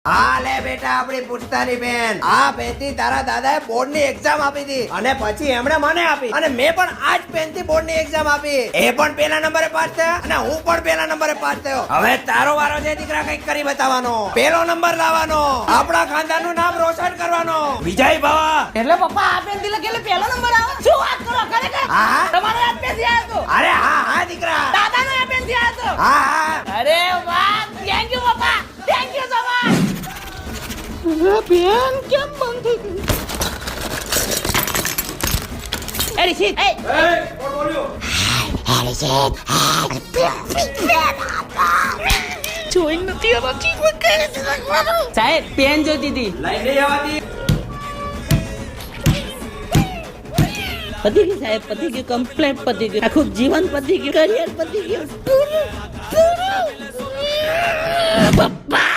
હા લે બેટા આપણી પૂછતાની બેન આ પેનથી તારા દાદાએ બોર્ડની એક્ઝામ આપી હતી અને પછી એમણે મને આપી અને મેં પણ આ જ પેનથી બોર્ડની એક્ઝામ આપી એ પણ પહેલા નંબરે પાસ થયો અને હું પણ પહેલા નંબરે પાસ થયો હવે તારો વારો છે દીકરા કંઈક કરી બતાવવાનો પહેલો નંબર લાવવાનો આપણા ખાનદાનનું નામ રોશન કરવાનો વિજય ભવા એટલે પપ્પા આ પેન થી લખેલું પહેલો નંબર આવે શું વાત કરો ખરેખર હા તમારો આ પેન થી આવ્યો અરે હા હા દીકરા દાદાનો આ પેન થી આવ્યો હા હા અરે વાહ thank you papa thank you so much pen કેમ બંધ થઈ ગઈ અરે શીટ એ કોણ બોલ્યો જોઈ નથી આવાથી સાહેબ પેન જોતી હતી લઈ લઈ આવતી પતી ગયું સાહેબ પતી ગયું કમ્પ્લેટ પતી ગયું આખું જીવન પતી ગયું કરિયર પતી ગયું પપ્પા